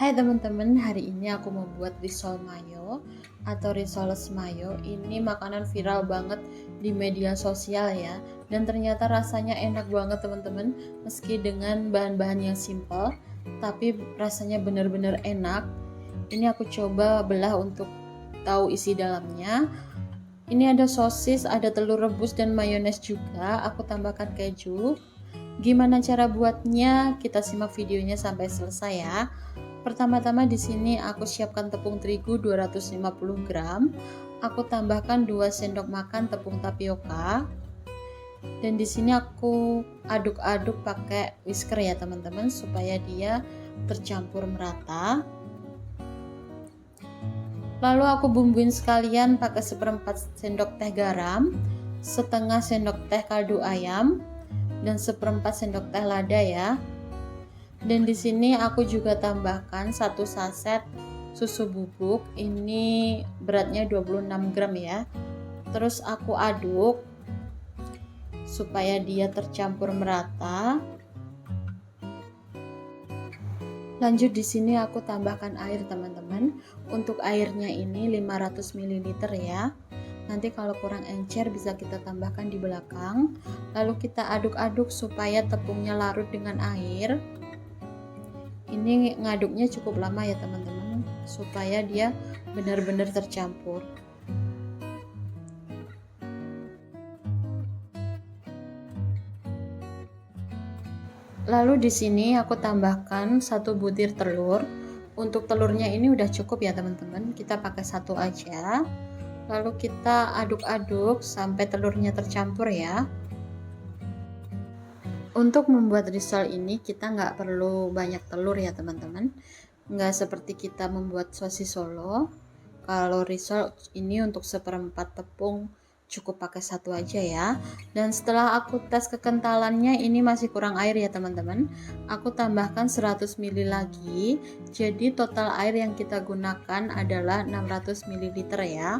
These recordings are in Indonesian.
Hai teman-teman, hari ini aku mau buat risol mayo atau risoles mayo. Ini makanan viral banget di media sosial ya. Dan ternyata rasanya enak banget teman-teman. Meski dengan bahan-bahan yang simple, tapi rasanya benar-benar enak. Ini aku coba belah untuk tahu isi dalamnya. Ini ada sosis, ada telur rebus dan mayones juga. Aku tambahkan keju. Gimana cara buatnya? Kita simak videonya sampai selesai ya. Pertama-tama di sini aku siapkan tepung terigu 250 gram. Aku tambahkan 2 sendok makan tepung tapioka. Dan di sini aku aduk-aduk pakai whisker ya teman-teman supaya dia tercampur merata. Lalu aku bumbuin sekalian pakai seperempat sendok teh garam, setengah sendok teh kaldu ayam, dan seperempat sendok teh lada ya. Dan di sini aku juga tambahkan 1 saset susu bubuk. Ini beratnya 26 gram ya. Terus aku aduk supaya dia tercampur merata. Lanjut di sini aku tambahkan air teman-teman. Untuk airnya ini 500 ml ya. Nanti kalau kurang encer bisa kita tambahkan di belakang. Lalu kita aduk-aduk supaya tepungnya larut dengan air. Ini ngaduknya cukup lama ya teman-teman, supaya dia benar-benar tercampur. Lalu di sini aku tambahkan 1 butir telur. Untuk telurnya ini udah cukup ya teman-teman, kita pakai 1 aja. Lalu kita aduk-aduk sampai telurnya tercampur ya. Untuk membuat risol ini kita nggak perlu banyak telur ya teman-teman, nggak seperti kita membuat sosis Solo. Kalau risol ini untuk seperempat tepung cukup pakai 1 aja ya. Dan setelah aku tes kekentalannya ini masih kurang air ya teman-teman, aku tambahkan 100 ml lagi. Jadi total air yang kita gunakan adalah 600 ml ya.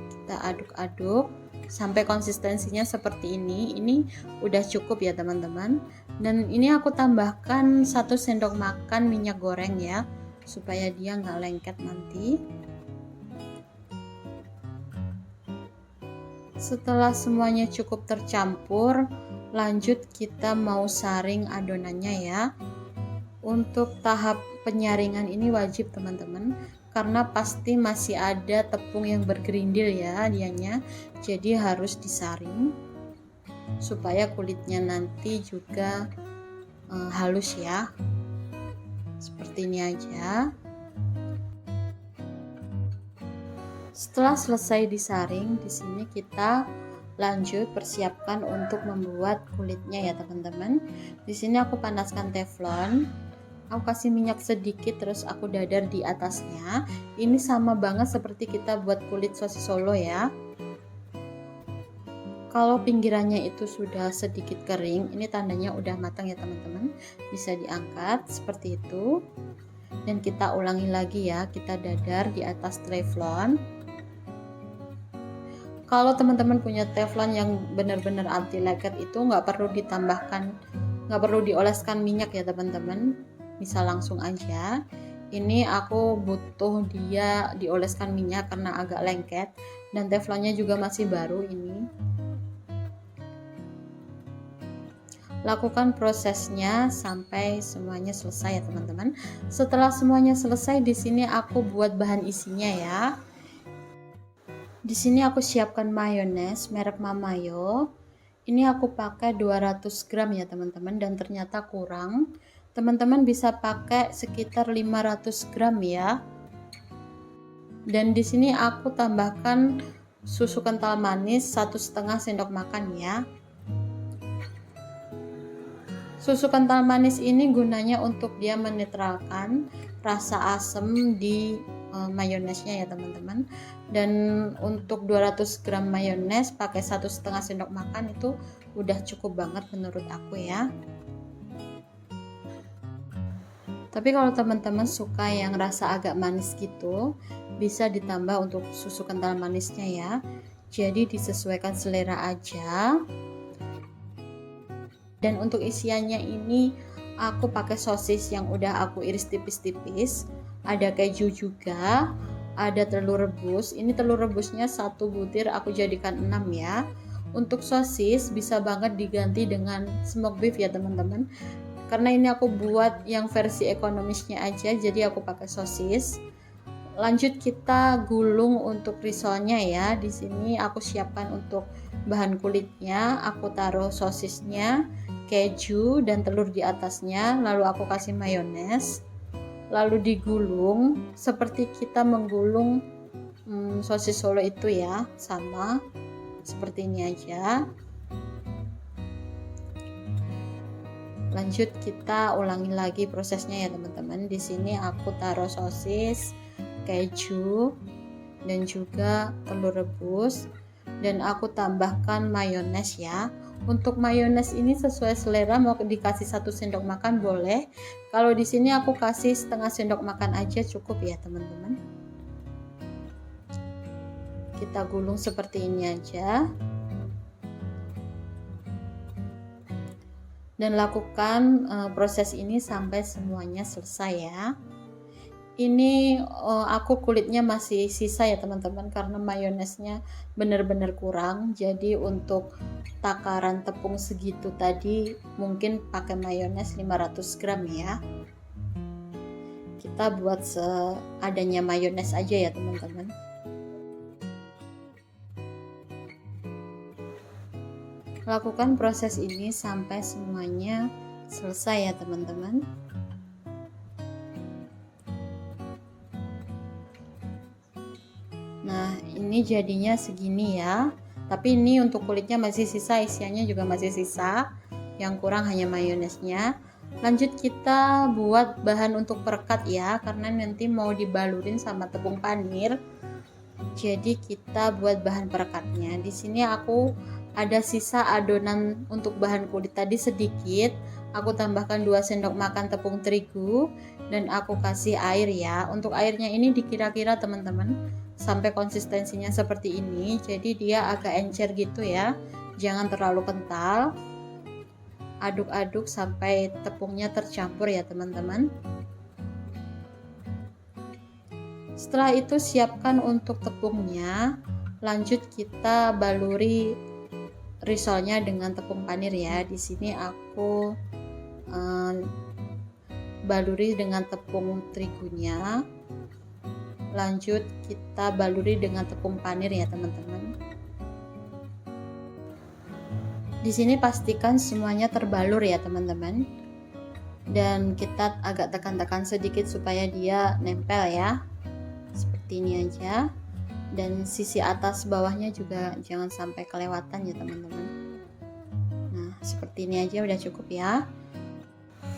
Kita aduk-aduk sampai konsistensinya seperti ini. Ini udah cukup ya teman-teman. Dan ini aku tambahkan 1 sendok makan minyak goreng ya, supaya dia nggak lengket nanti. Setelah semuanya cukup tercampur, lanjut kita mau saring adonannya ya. Untuk tahap penyaringan ini wajib teman-teman, karena pasti masih ada tepung yang bergerindil ya dianya. Jadi harus disaring supaya kulitnya nanti juga halus ya. Seperti ini aja. Setelah selesai disaring, di sini kita lanjut persiapkan untuk membuat kulitnya ya teman-teman. Di sini aku panaskan teflon. Aku kasih minyak sedikit, terus aku dadar di atasnya. Ini sama banget seperti kita buat kulit sosis Solo ya. Kalau pinggirannya itu sudah sedikit kering, ini tandanya udah matang ya teman-teman. Bisa diangkat seperti itu. Dan kita ulangi lagi ya, kita dadar di atas teflon. Kalau teman-teman punya teflon yang benar-benar anti lengket itu nggak perlu ditambahkan, nggak perlu dioleskan minyak ya teman-teman, bisa langsung aja. Ini aku butuh dia dioleskan minyak karena agak lengket, dan teflonnya juga masih baru ini. Lakukan prosesnya sampai semuanya selesai ya teman-teman. Setelah semuanya selesai, di sini aku buat bahan isinya ya. Di sini aku siapkan mayones merek Mamayo. Ini aku pakai 200 gram ya teman-teman, dan ternyata kurang. Teman-teman bisa pakai sekitar 500 gram ya. Dan di sini aku tambahkan susu kental manis 1,5 sendok makan ya. Susu kental manis ini gunanya untuk dia menetralkan rasa asam di mayonesnya ya teman-teman. Dan untuk 200 gram mayones pakai 1,5 sendok makan itu udah cukup banget menurut aku ya. Tapi kalau teman-teman suka yang rasa agak manis gitu, bisa ditambah untuk susu kental manisnya ya. Jadi disesuaikan selera aja. Dan untuk isiannya ini aku pakai sosis yang udah aku iris tipis-tipis, ada keju juga, ada telur rebus. Ini telur rebusnya 1 butir aku jadikan 6 ya. Untuk sosis bisa banget diganti dengan smoked beef ya teman-teman. Karena ini aku buat yang versi ekonomisnya aja, jadi aku pakai sosis. Lanjut kita gulung untuk risolnya ya. Di sini aku siapkan untuk bahan kulitnya, aku taruh sosisnya, keju dan telur di atasnya, lalu aku kasih mayones. Lalu digulung seperti kita menggulung sosis Solo itu ya, sama seperti ini aja. Lanjut kita ulangi lagi prosesnya ya teman-teman. Di sini aku taruh sosis, keju dan juga telur rebus dan aku tambahkan mayones ya. Untuk mayones ini sesuai selera, mau dikasih 1 sendok makan boleh. Kalau di sini aku kasih setengah sendok makan aja cukup ya teman-teman. Kita gulung seperti ini aja. Dan lakukan proses ini sampai semuanya selesai ya. Ini aku kulitnya masih sisa ya teman-teman, karena mayonesnya benar-benar kurang. Jadi untuk takaran tepung segitu tadi mungkin pakai mayones 500 gram ya. Kita buat seadanya mayones aja ya teman-teman. Lakukan proses ini sampai semuanya selesai ya teman-teman. Nah, ini jadinya segini ya. Tapi ini untuk kulitnya masih sisa, isiannya juga masih sisa. Yang kurang hanya mayonesnya. Lanjut kita buat bahan untuk perekat ya, karena nanti mau dibalurin sama tepung panir. Jadi kita buat bahan perekatnya. Di sini aku ada sisa adonan untuk bahan kulit tadi sedikit. Aku tambahkan 2 sendok makan tepung terigu dan aku kasih air ya. Untuk airnya ini dikira-kira teman-teman sampai konsistensinya seperti ini. Jadi dia agak encer gitu ya. Jangan terlalu kental. Aduk-aduk sampai tepungnya tercampur ya teman-teman. Setelah itu siapkan untuk tepungnya. Lanjut kita baluri risolnya dengan tepung panir ya. Di sini aku baluri dengan tepung terigunya. Lanjut kita baluri dengan tepung panir ya teman-teman. Di sini pastikan semuanya terbalur ya teman-teman. Dan kita agak tekan-tekan sedikit supaya dia nempel ya. Seperti ini aja. Dan sisi atas bawahnya juga jangan sampai kelewatan ya teman-teman. Nah seperti ini aja udah cukup ya.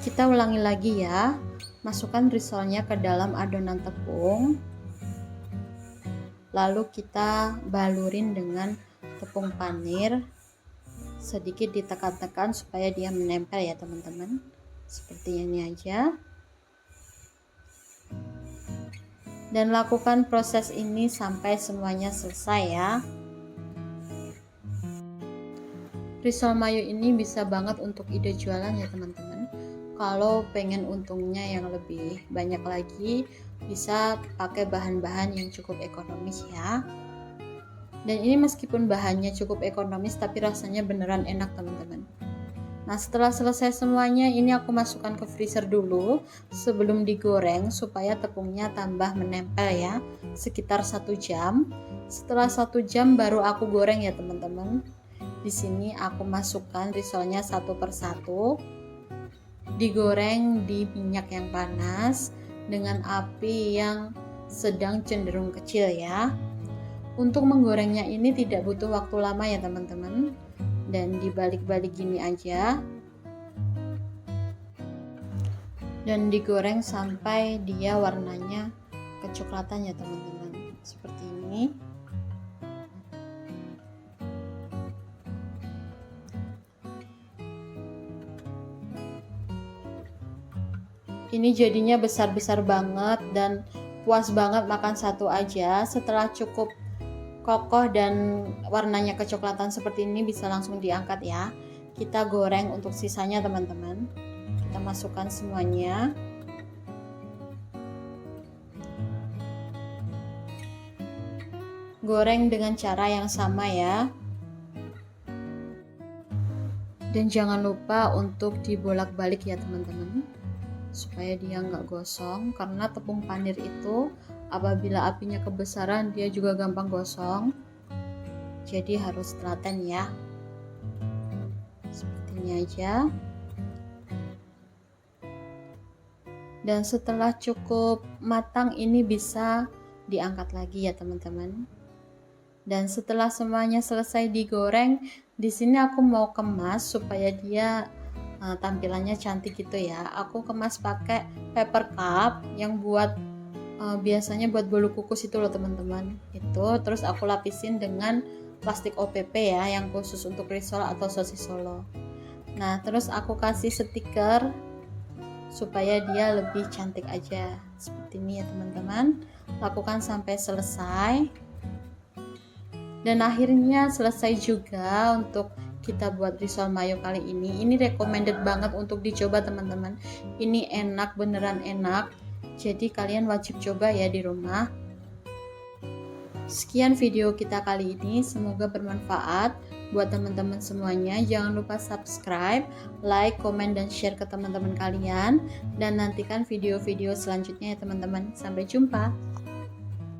Kita ulangi lagi ya. Masukkan risolnya ke dalam adonan tepung, lalu kita balurin dengan tepung panir, sedikit ditekan-tekan supaya dia menempel ya teman-teman. Seperti ini aja. Dan lakukan proses ini sampai semuanya selesai ya. Risol mayo ini bisa banget untuk ide jualan ya teman-teman. Kalau pengen untungnya yang lebih banyak lagi, bisa pakai bahan-bahan yang cukup ekonomis ya. Dan ini meskipun bahannya cukup ekonomis tapi rasanya beneran enak teman-teman. Nah setelah selesai semuanya, ini aku masukkan ke freezer dulu sebelum digoreng supaya tepungnya tambah menempel ya, sekitar 1 jam. Setelah 1 jam baru aku goreng ya teman-teman. Di sini aku masukkan risolnya satu persatu, digoreng di minyak yang panas dengan api yang sedang cenderung kecil ya. Untuk menggorengnya ini tidak butuh waktu lama ya teman-teman. Dan dibalik-balik gini aja dan digoreng sampai dia warnanya kecoklatan ya teman-teman, seperti ini. Ini jadinya besar-besar banget dan puas banget makan satu aja. Setelah cukup kokoh dan warnanya kecoklatan seperti ini, bisa langsung diangkat ya. Kita goreng untuk sisanya teman-teman. Kita kita masukkan semuanya. Goreng dengan cara yang sama ya. Dan jangan lupa untuk dibolak-balik ya teman-teman, supaya dia nggak gosong, karena tepung panir itu apabila apinya kebesaran dia juga gampang gosong, jadi harus telaten ya. Seperti ini aja. Dan setelah cukup matang ini bisa diangkat lagi ya teman-teman. Dan setelah semuanya selesai digoreng, di sini aku mau kemas supaya dia tampilannya cantik gitu ya. Aku kemas pakai paper cup yang buat biasanya buat bolu kukus itu loh teman-teman. Itu terus aku lapisin dengan plastik OPP ya, yang khusus untuk risol atau sosis Solo. Nah, terus aku kasih stiker supaya dia lebih cantik aja. Seperti ini ya teman-teman. Lakukan sampai selesai. Dan akhirnya selesai juga untuk kita buat risol mayo kali ini. Ini recommended banget untuk dicoba teman-teman. Ini enak, beneran enak. Jadi kalian wajib coba ya di rumah. Sekian video kita kali ini, semoga bermanfaat buat teman-teman semuanya. Jangan lupa subscribe, like, komen, dan share ke teman-teman kalian. Dan nantikan video-video selanjutnya ya teman-teman. Sampai jumpa.